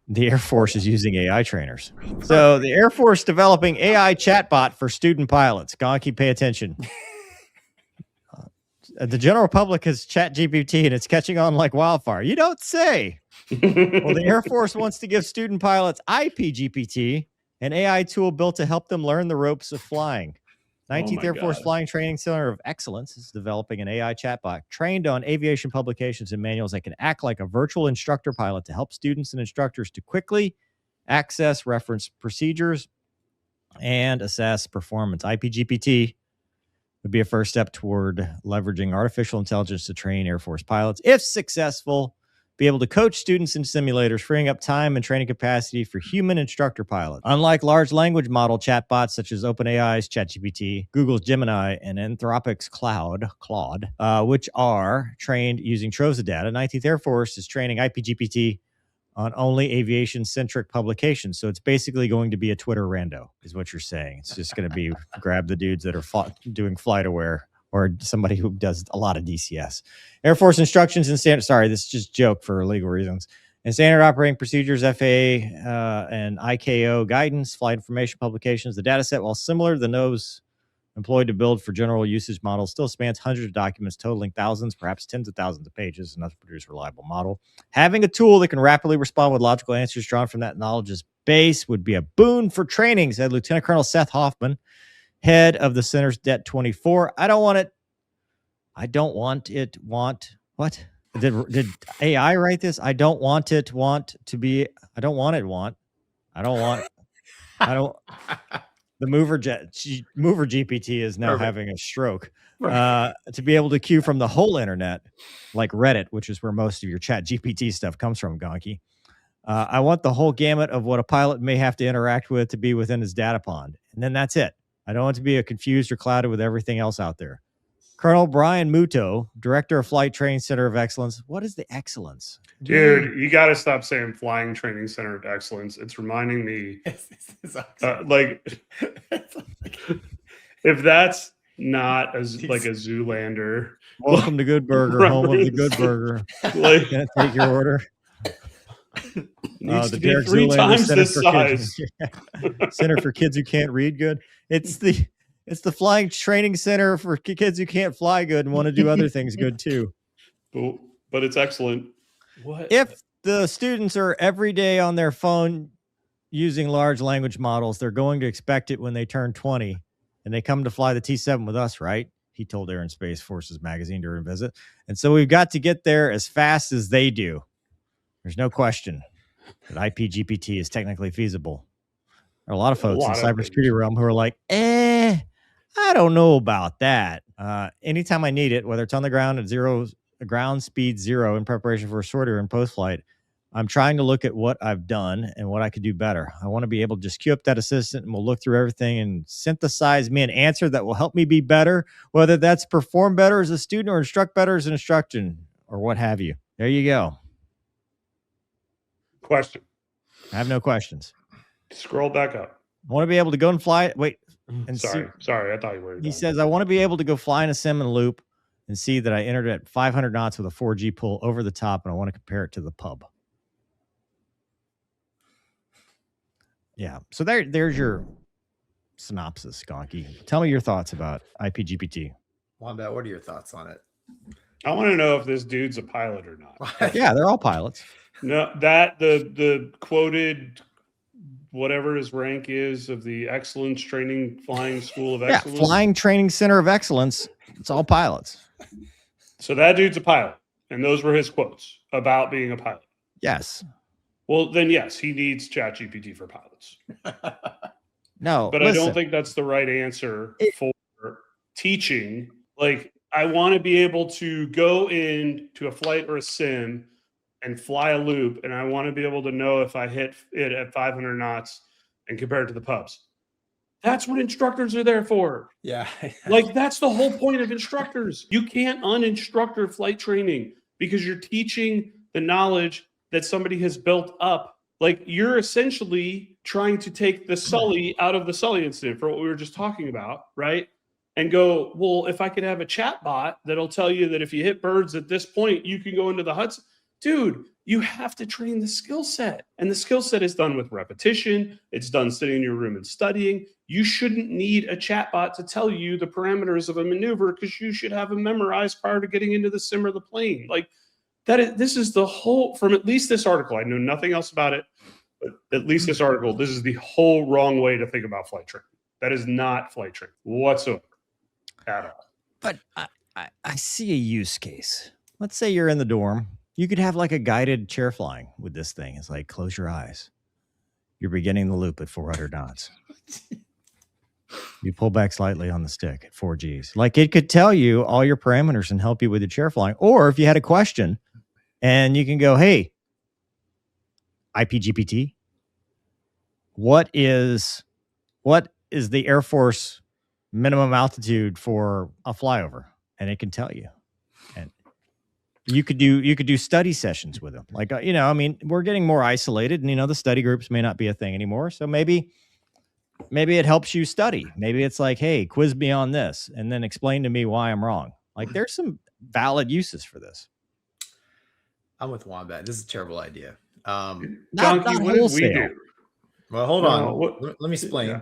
The Air Force is using AI trainers. So the Air Force developing AI chatbot for student pilots. Gonky, pay attention. The general public has ChatGPT and it's catching on like wildfire. You don't say. Well, the Air Force wants to give student pilots IPGPT, an AI tool built to help them learn the ropes of flying. 19th Air Force Flying Training Center of Excellence is developing an AI chatbot trained on aviation publications and manuals that can act like a virtual instructor pilot to help students and instructors to quickly access reference procedures and assess performance. IPGPT would be a first step toward leveraging artificial intelligence to train Air Force pilots. If successful, be able to coach students in simulators, freeing up time and training capacity for human instructor pilots. Unlike large language model chatbots such as OpenAI's ChatGPT, Google's Gemini, and Anthropic's Claude, which are trained using troves of data, 19th Air Force is training IPGPT on only aviation-centric publications. So it's basically going to be a Twitter rando, is what you're saying. It's just going to be grab the dudes that are doing flight aware, or somebody who does a lot of DCS. Air Force instructions and standard. Sorry, this is just a joke for legal reasons. And standard operating procedures, FAA and ICAO guidance, flight information publications. The data set, while similar to those employed to build for general usage models, still spans hundreds of documents totaling thousands, perhaps tens of thousands of pages, enough to produce a reliable model. Having a tool that can rapidly respond with logical answers drawn from that knowledge's base would be a boon for training, said Lieutenant Colonel Seth Hoffman, head of the Center's Det 24. What? Did AI write this? The mover GPT is now having a stroke. To be able to queue from the whole internet, like Reddit, which is where most of your chat GPT stuff comes from, Gonky. I want the whole gamut of what a pilot may have to interact with to be within his data pond. And then that's it. I don't want to be confused or clouded with everything else out there. Colonel Brian Muto, Director of Flight Training Center of Excellence. What is the excellence? Dude, you got to stop saying Flying Training Center of Excellence. It's reminding me, if that's not like a Zoolander. Welcome to Good Burger, home of the Good Burger. Like, can I take your order? Needs to be 3 times this size. Center for kids who can't read good. It's the Flying Training Center for kids who can't fly good and want to do other things good too. But it's excellent. What? If the students are every day on their phone using large language models, they're going to expect it when they turn 20 and they come to fly the T-7 with us, right? He told Air and Space Forces magazine during a visit. And so we've got to get there as fast as they do. There's no question that IPGPT is technically feasible. There are a lot of folks in the cybersecurity realm who are like, I don't know about that. Anytime I need it, whether it's on the ground at ground speed 0 in preparation for a sortie in post-flight, I'm trying to look at what I've done and what I could do better. I want to be able to just queue up that assistant and we'll look through everything and synthesize me an answer that will help me be better, whether that's perform better as a student or instruct better as an instruction or what have you. There you go. Question. I have no questions. Scroll back up. I want to be able to go and fly. Wait. And sorry. I thought you were. He says, I want to be able to go fly in a sim and loop and see that I entered at 500 knots with a 4G pull over the top, and I want to compare it to the pub. Yeah. So there's your synopsis, Gonky. Tell me your thoughts about IPGPT. WOMBAT, what are your thoughts on it? I want to know if this dude's a pilot or not. Yeah, they're all pilots. No, that the quoted whatever his rank is of the Excellence Training Flying School of Excellence. Yeah, Flying Training Center of Excellence. It's all pilots. So that dude's a pilot. And those were his quotes about being a pilot. Yes. Well, then, yes, he needs ChatGPT for pilots. No. But listen, I don't think that's the right answer for teaching. Like, I want to be able to go into a flight or a sim and fly a loop, and I want to be able to know if I hit it at 500 knots and compare it to the pubs. That's what instructors are there for. Yeah. Like, that's the whole point of instructors. You can't uninstructor flight training because you're teaching the knowledge that somebody has built up. Like, you're essentially trying to take the Sully out of the Sully incident for what we were just talking about, right? And go, well, if I could have a chat bot that'll tell you that if you hit birds at this point, you can go into the Hudson. dude, you have to train the skill set. And the skill set is done with repetition. It's done sitting in your room and studying. You shouldn't need a chatbot to tell you the parameters of a maneuver, because you should have them memorized prior to getting into the sim or the plane. Like this is the whole, from at least this article, I know nothing else about it, but at least this article, this is the whole wrong way to think about flight training. That is not flight training whatsoever at all. But I see a use case. Let's say you're in the dorm. You could have like a guided chair flying with this thing. It's like, close your eyes. You're beginning the loop at 400 knots. You pull back slightly on the stick at 4 Gs. Like, it could tell you all your parameters and help you with the chair flying. Or if you had a question and you can go, hey, IPGPT, what is the Air Force minimum altitude for a flyover? And it can tell you. And you could do study sessions with them. Like, I mean, we're getting more isolated, and the study groups may not be a thing anymore. So maybe it helps you study. Maybe it's like, hey, quiz me on this and then explain to me why I'm wrong. Like, there's some valid uses for this. I'm with Wombat. This is a terrible idea. Gonky, what did we do? Well, hold on. Let me explain. Yeah.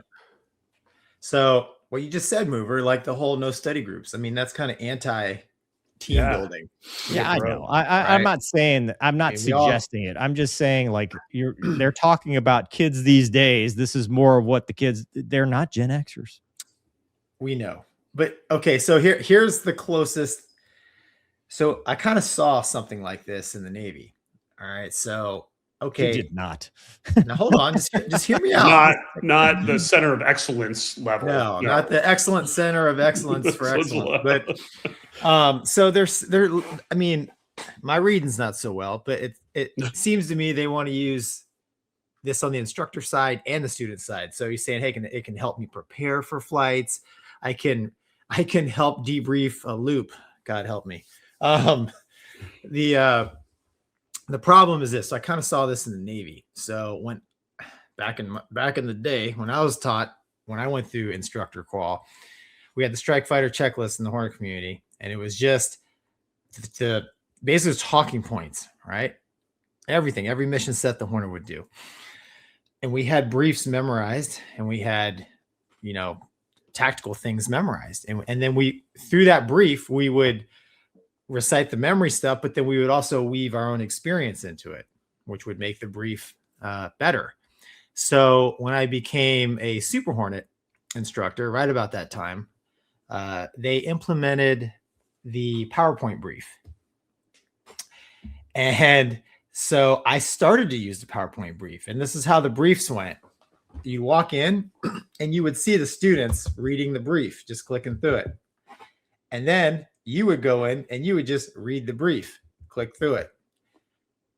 So what you just said, Mover, like the whole no study groups. I mean, that's kind of anti-team building. Yeah, I know. I'm not saying that. I'm not suggesting it. I'm just saying, like, they're talking about kids these days. This is more of what the kids, they're not Gen Xers. We know. But okay, so here's the closest. So I kind of saw something like this in the Navy. All right. So okay. You did not. Now hold on, just hear me out. Not the center of excellence level. No, not the excellent center of excellence for excellence. But so I mean, my reading's not so well, but it seems to me they want to use this on the instructor side and the student side. So he's saying, hey, it can help me prepare for flights. I can help debrief a loop. God help me. The problem is this. So I kind of saw this in the Navy. So when back in the day when I was taught, when I went through instructor qual, we had the strike fighter checklist in the Hornet community, and it was just the basically talking points, right? Everything, every mission set the Hornet would do. And we had briefs memorized, and we had, tactical things memorized. And then through that brief, we would recite the memory stuff, but then we would also weave our own experience into it, which would make the brief better. So when I became a Super Hornet instructor, right about that time, they implemented the PowerPoint brief. And so I started to use the PowerPoint brief, and this is how the briefs went. You'd walk in and you would see the students reading the brief, just clicking through it. And then you would go in and you would just read the brief, click through it.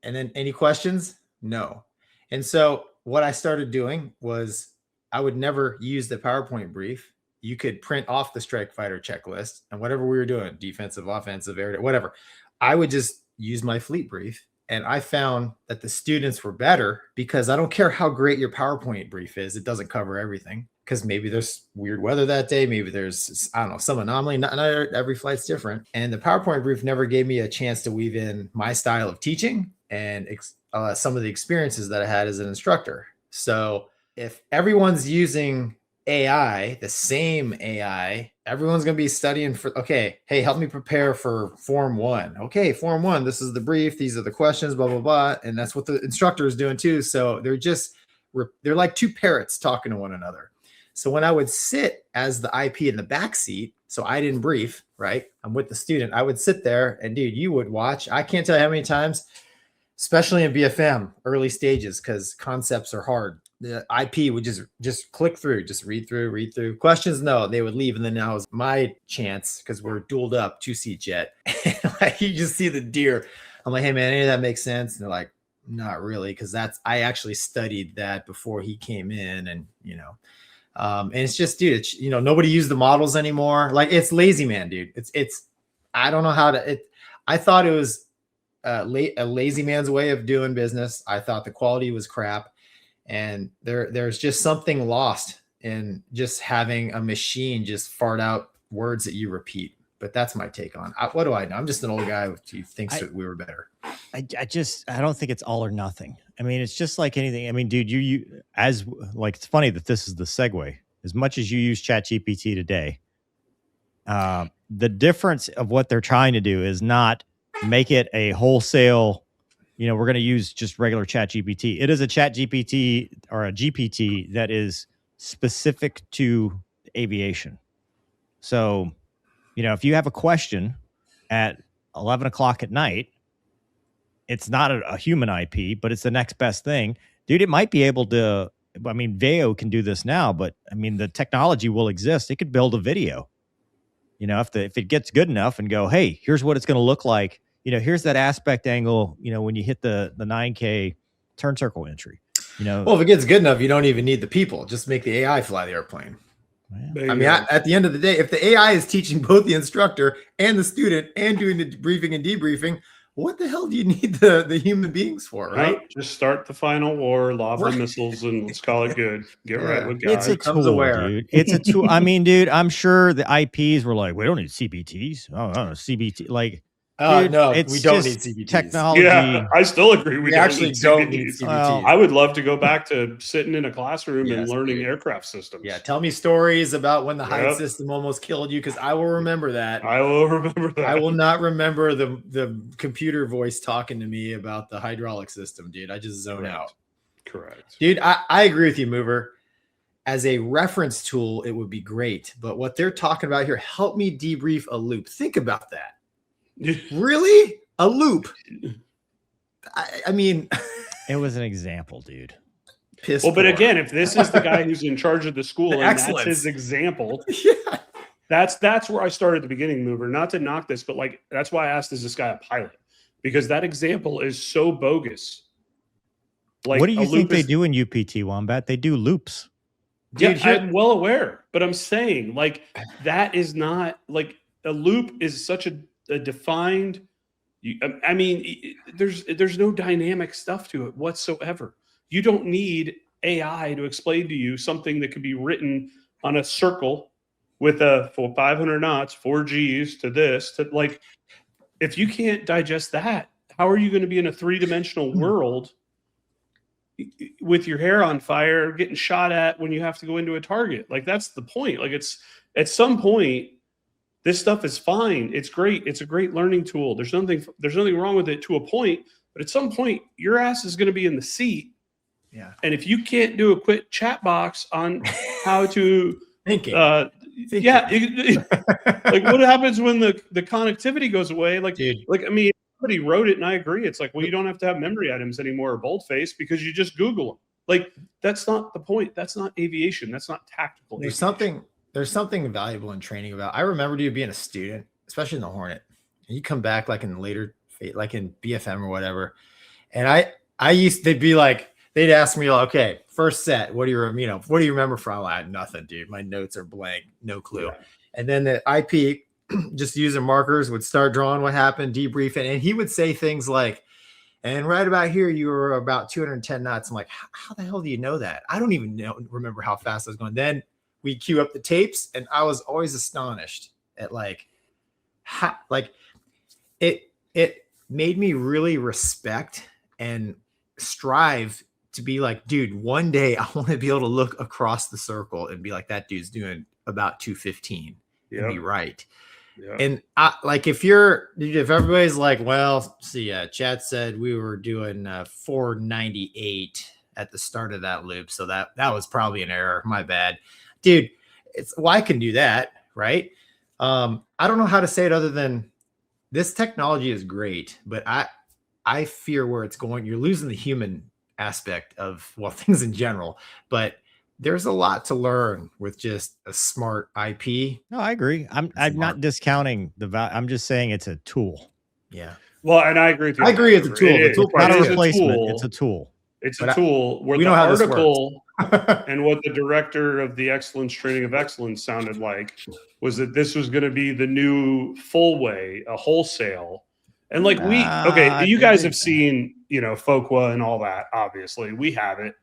And then any questions? No. And so what I started doing was I would never use the PowerPoint brief. You could print off the strike fighter checklist, and whatever we were doing, defensive, offensive, air, whatever, I would just use my fleet brief. And I found that the students were better, because I don't care how great your PowerPoint brief is. It doesn't cover everything, because maybe there's weird weather that day. Maybe there's, I don't know, some anomaly. Not every flight's different. And the PowerPoint brief never gave me a chance to weave in my style of teaching and some of the experiences that I had as an instructor. So if everyone's using AI, the same AI, everyone's going to be studying for, okay, hey, help me prepare for Form 1. Okay, Form 1, this is the brief. These are the questions, blah, blah, blah. And that's what the instructor is doing too. So they're like two parrots talking to one another. So when I would sit as the IP in the back seat, so I didn't brief, right? I'm with the student. I would sit there, and dude, you would watch. I can't tell you how many times, especially in BFM, early stages, because concepts are hard. The IP would just click through, just read through. Questions, no, they would leave. And then now is my chance, because we're dueled up 2-seat jet. Like, you just see the deer. I'm like, hey man, any of that makes sense? And they're like, not really, because I actually studied that before he came in, and and it's just, dude, it's, nobody used the models anymore. Like, it's lazy man, dude. It's I don't know how to. I thought it was a lazy man's way of doing business. I thought the quality was crap. And there's just something lost in just having a machine just fart out words that you repeat. But that's my take on what do I know? I'm just an old guy who thinks that we were better. I don't think it's all or nothing. I mean, it's just like anything. I mean, dude, it's funny that this is the segue. As much as you use ChatGPT today, the difference of what they're trying to do is not make it a wholesale, we're going to use just regular ChatGPT. It is a ChatGPT or a GPT that is specific to aviation. So, if you have a question at 11 o'clock at night, it's not a human IP, but it's the next best thing. Dude, it might be able to, I mean, Veo can do this now, but I mean, the technology will exist. It could build a video, if it gets good enough and go, hey, here's what it's going to look like. Here's that aspect angle, when you hit the 9K turn circle entry, Well, if it gets good enough, you don't even need the people. Just make the AI fly the airplane. I mean, at the end of the day, if the AI is teaching both the instructor and the student and doing the briefing and debriefing, what the hell do you need the human beings for, right? No, just start the final war, lob the missiles, and let's call it good. Get right with God. It's a tool, dude. It's a tool. I mean, dude, I'm sure the IPs were like, we don't need CBTs. Oh, CBT. Like, dude, no, we don't need CBTs. Technology. Yeah, I still agree. We actually don't need CBTs. I would love to go back to sitting in a classroom and learning aircraft systems. Yeah, tell me stories about when the height system almost killed you, because I will remember that. I will remember that. I will not remember the computer voice talking to me about the hydraulic system, dude. I just zone out. Correct. Dude, I agree with you, Mover. As a reference tool, it would be great. But what they're talking about here, help me debrief a loop. Think about that. Really? A loop? I mean, it was an example, dude. But again, if this is the guy who's in charge of the school and that's his example, that's where I started at the beginning, Mover. Not to knock this, but like that's why I asked, is this guy a pilot? Because that example is so bogus. Like, what do you think they do in UPT, Wombat? They do loops. Dude, I'm well aware, but I'm saying like that is not like a loop is such a defined. I mean, there's no dynamic stuff to it whatsoever. You don't need AI to explain to you something that could be written on a circle with for 500 knots, 4 Gs to this, to like, if you can't digest that, how are you going to be in a 3-dimensional world with your hair on fire, getting shot at when you have to go into a target? Like, that's the point. Like, it's at some point, this stuff is fine. It's great. It's a great learning tool. There's nothing wrong with it to a point, but at some point, your ass is going to be in the seat. Yeah. And if you can't do a quick chat box on how to thinking. Like what happens when the connectivity goes away? Like, dude, like, I mean, somebody wrote it and I agree. It's like, well, you don't have to have memory items anymore or boldface because you just Google them. Like, that's not the point. That's not aviation. That's not tactical. There's something valuable in training about. I remember you being a student, especially in the Hornet, and you come back like in later, like in BFM or whatever. And they'd ask me, like, okay, first set, what do you remember from? I had nothing, dude. My notes are blank, no clue. Yeah. And then the IP, just using markers, would start drawing what happened, debriefing, and he would say things like, and right about here, you were about 210 knots. I'm like, how the hell do you know that? I don't even remember how fast I was going. Then we queue up the tapes, and I was always astonished at it made me really respect and strive to be like, dude, one day I want to be able to look across the circle and be like, that dude's doing about 215 and be right. Yep. And if everybody's like, well, see, Chad said we were doing 498 at the start of that loop, so that was probably an error. My bad, dude. I can do that, right? I don't know how to say it other than this technology is great, but I fear where it's going. You're losing the human aspect of, well, things in general, but there's a lot to learn with just a smart IP. No, I agree. I'm not discounting the value. I'm just saying it's a tool. Yeah. Well, and I agree with you. I agree it's a tool. It's not a replacement. It's a tool. It's a tool where the article and what the director of the Excellence Training of Excellence sounded like was that this was going to be the new full way, a wholesale. And like you guys have seen, FOQA and all that. Obviously, we have it,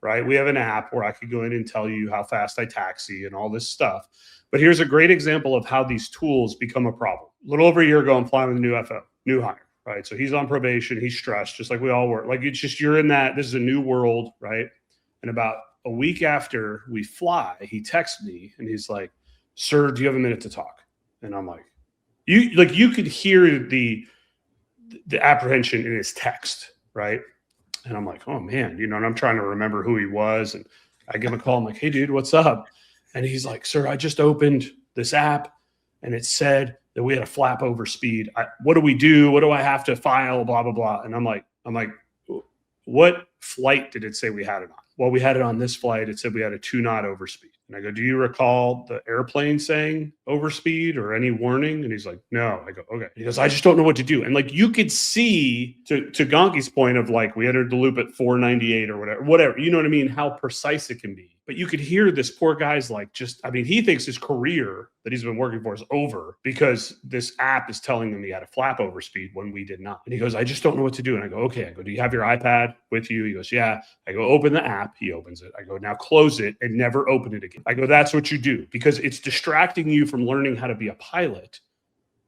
right? We have an app where I could go in and tell you how fast I taxi and all this stuff. But here's a great example of how these tools become a problem. A little over a year ago, I'm flying with a new FO, new hire, right? So he's on probation, he's stressed, just like we all were. Like, it's just, you're in that, this is a new world, right? And about a week after we fly, he texts me and he's like, "Sir, do you have a minute to talk?" And I'm like, you could hear the apprehension in his text, right? And I'm like, oh man, and I'm trying to remember who he was. And I give him a call. I'm like, "Hey dude, what's up?" And he's like, "Sir, I just opened this app and it said that we had a flap over speed. What do we do? What do I have to file? Blah, blah, blah." And I'm like, "What flight did it say we had it on?" "Well, we had it on this flight. It said we had a 2-knot overspeed." And I go, "Do you recall the airplane saying overspeed or any warning?" And he's like, "No." I go, "Okay." He goes, "I just don't know what to do." And like, you could see, to Gonky's point of like, we entered the loop at 498 or whatever, you know what I mean? How precise it can be. But you could hear this poor guy's like, he thinks his career that he's been working for is over because this app is telling him he had a flap overspeed when we did not. And he goes, "I just don't know what to do." And I go, "Okay." I go, "Do you have your iPad with you?" He goes, "Yeah." I go, "Open the app." He opens it. I go, "Now close it and never open it again." I go, "That's what you do because it's distracting you from learning how to be a pilot.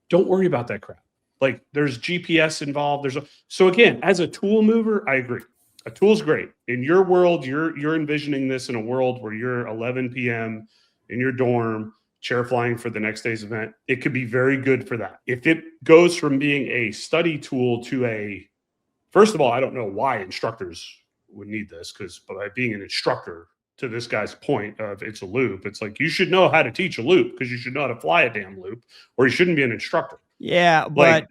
Don't worry about that crap." Like, there's GPS involved. So again, as a tool mover, I agree. A tool's great. In your world, you're envisioning this in a world where you're 11 p.m. in your dorm, chair flying for the next day's event. It could be very good for that. If it goes from being a study tool to first of all, I don't know why instructors would need this, because by being an instructor, to this guy's point of it's a loop, it's like, you should know how to teach a loop because you should know how to fly a damn loop, or you shouldn't be an instructor. Yeah, but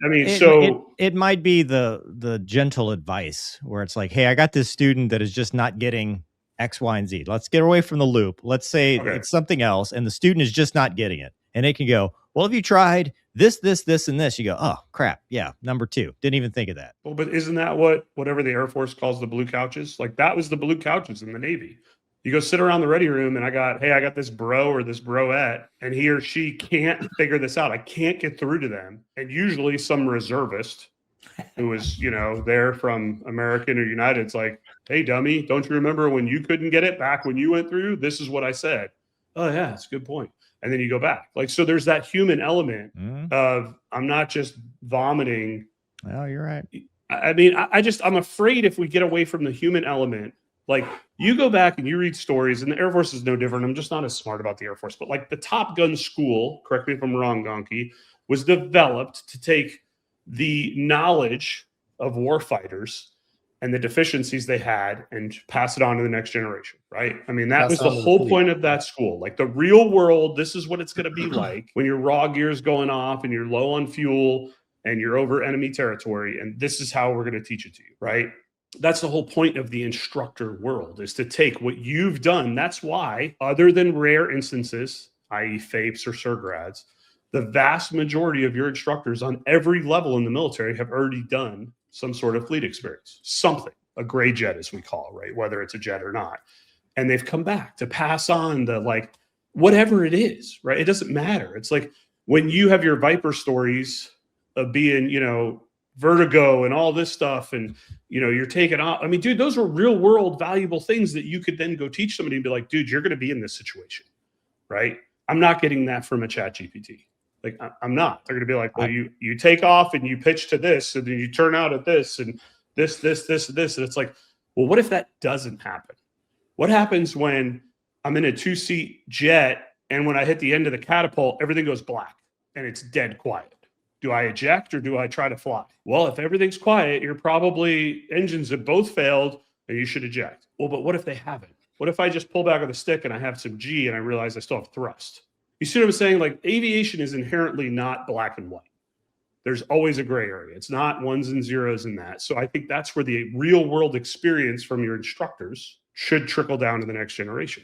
it might be the gentle advice where it's like, "Hey, I got this student that is just not getting X, Y, and Z. Let's get away from the loop. Let's say it's something else, and the student is just not getting it." And it can go, "Well, have you tried this, and this?" You go, "Oh, crap. Yeah, number 2. Didn't even think of that." Well, but isn't that whatever the Air Force calls the blue couches? Like, that was the blue couches in the Navy. You go sit around the ready room and I got this bro or this broette and he or she can't figure this out. I can't get through to them. And usually some reservist who was, there from American or United's like, "Hey, dummy, don't you remember when you couldn't get it back when you went through? This is what I said." "Oh yeah, that's a good point." And then you go back. Like, so there's that human element of, I'm not just vomiting. Well, you're right. I'm afraid if we get away from the human element, like, you go back and you read stories, and the Air Force is no different. I'm just not as smart about the Air Force, but like the Top Gun school, correct me if I'm wrong, Gonky, was developed to take the knowledge of warfighters and the deficiencies they had and pass it on to the next generation, right? That was the whole point of that school. Like, the real world, this is what it's going to be like when your raw gear's going off and you're low on fuel and you're over enemy territory, and this is how we're going to teach it to you, right? That's the whole point of the instructor world, is to take what you've done. That's why, other than rare instances, i.e. FAPEs or SIRGRADs, the vast majority of your instructors on every level in the military have already done some sort of fleet experience, something, a gray jet as we call it, right? Whether it's a jet or not. And they've come back to pass on the, whatever it is, right? It doesn't matter. It's like when you have your Viper stories of being, vertigo and all this stuff, and you're taking off. Dude, those are real world valuable things that you could then go teach somebody and be like, "Dude, you're going to be in this situation," right? I'm not getting that from a ChatGPT. Like, I'm not. They're going to be like, "Well, you take off and you pitch to this, and then you turn out at this, and this, and this." And it's like, well, what if that doesn't happen? What happens when I'm in a 2-seat jet and when I hit the end of the catapult, everything goes black and it's dead quiet? Do I eject or do I try to fly? Well, if everything's quiet, you're probably, engines have both failed and you should eject. Well, but what if they haven't? What if I just pull back on the stick and I have some G and I realize I still have thrust? You see what I'm saying? Like, aviation is inherently not black and white. There's always a gray area. It's not ones and zeros in that. So I think that's where the real world experience from your instructors should trickle down to the next generation.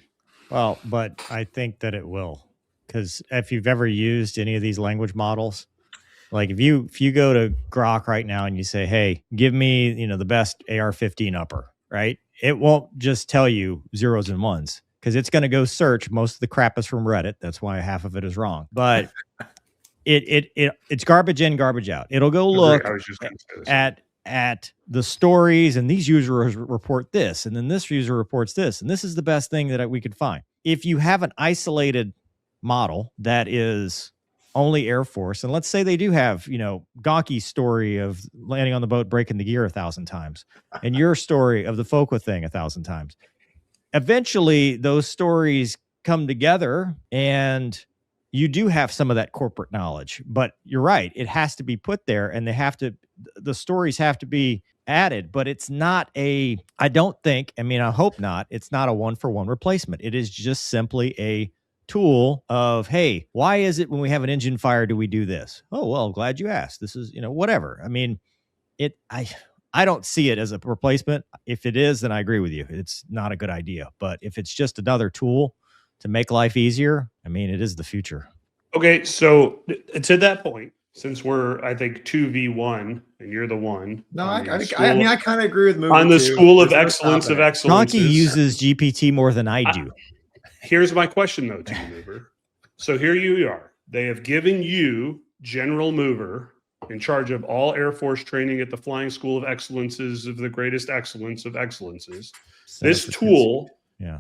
Well, but I think that it will, because if you've ever used any of these language models, like if you go to Grok right now and you say, "Hey, give me, the best AR-15 upper," right? It won't just tell you zeros and ones, because it's going to go search. Most of the crap is from Reddit. That's why half of it is wrong. But it's garbage in, garbage out. It'll go look at the stories, and these users report this, and then this user reports this, and this is the best thing that we could find. If you have an isolated model that is only Air Force, and let's say they do have, Gonky's story of landing on the boat, breaking the gear 1,000 times, and your story of the Fuqua thing 1,000 times. Eventually, those stories come together, and you do have some of that corporate knowledge. But you're right; it has to be put there, and the stories have to be added. But it's not I don't think. I mean, I hope not. It's not a 1-for-1 replacement. It is just simply a tool of, hey, why is it when we have an engine fire do we do this? Oh, well, glad you asked. This is, whatever. I mean, I don't see it as a replacement. If it is, then I agree with you. It's not a good idea. But if it's just another tool to make life easier, I mean, it is the future. Okay, so to that point, since we're, I think, 2v1 and you're the one. No, I kind of agree with Mover on the too. School of Excellence of Excellence. Gonky uses GPT more than I do. Here's my question, though, to you, Mover. So here you are. They have given you, General Mover, in charge of all Air Force training at the Flying School of Excellences of the greatest excellence of excellences. This tool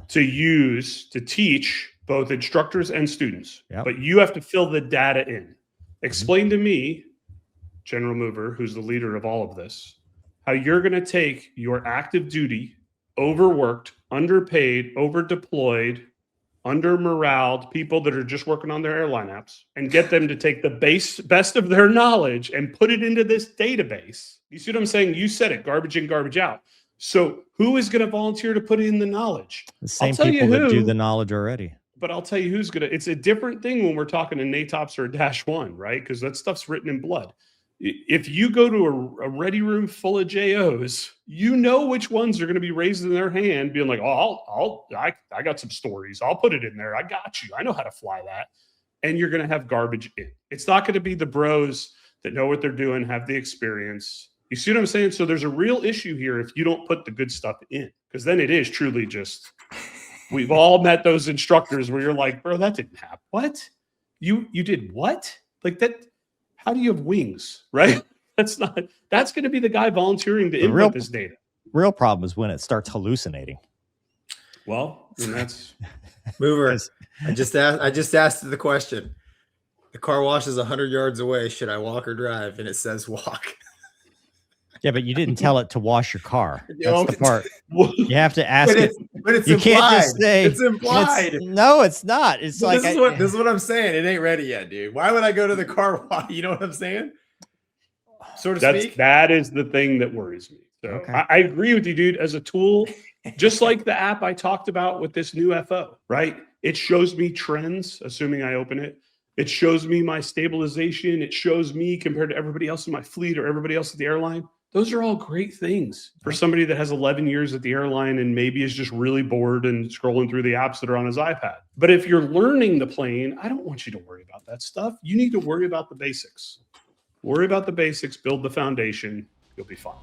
to use to teach both instructors and students. Yep. But you have to fill the data in. Explain to me, General Mover, who's the leader of all of this, how you're going to take your active duty, overworked, underpaid, over-deployed, under-moraled people that are just working on their airline apps and get them to take the best of their knowledge and put it into this database. You see what I'm saying? You said it, garbage in, garbage out. So who is going to volunteer to put in the knowledge? The same people that do the knowledge already. But I'll tell you who's going to. It's a different thing when we're talking a NATOPS or a Dash 1, right? Because that stuff's written in blood. If you go to a ready room full of JOs, you know which ones are going to be raising their hand, being like, "Oh, I got some stories. I'll put it in there. I got you. I know how to fly that." And you're going to have garbage in. It's not going to be the bros that know what they're doing, have the experience. You see what I'm saying? So there's a real issue here if you don't put the good stuff in, because then it is truly just. We've all met those instructors where you're like, "Bro, that didn't happen. What? You did what? Like that." How do you have wings, right? That's going to be the guy volunteering to input this data. Real problem is when it starts hallucinating. Well, and that's Mover. I just asked the question. The car wash is 100 yards away. Should I walk or drive? And it says walk. Yeah, but you didn't tell it to wash your car. That's the part. You have to ask it. But it's you implied. Can't just say it's implied. No, it's not. It's like this is what I'm saying. It ain't ready yet, dude. Why would I go to the car wash? You know what I'm saying? So to speak. That is the thing that worries me. So okay. I agree with you, dude. As a tool, just like the app I talked about with this new FO, right? It shows me trends, assuming I open it. It shows me my stabilization. It shows me compared to everybody else in my fleet or everybody else at the airline. Those are all great things for somebody that has 11 years at the airline and maybe is just really bored and scrolling through the apps that are on his iPad. But if you're learning the plane, I don't want you to worry about that stuff. You need to worry about the basics. Worry about the basics, build the foundation. You'll be fine.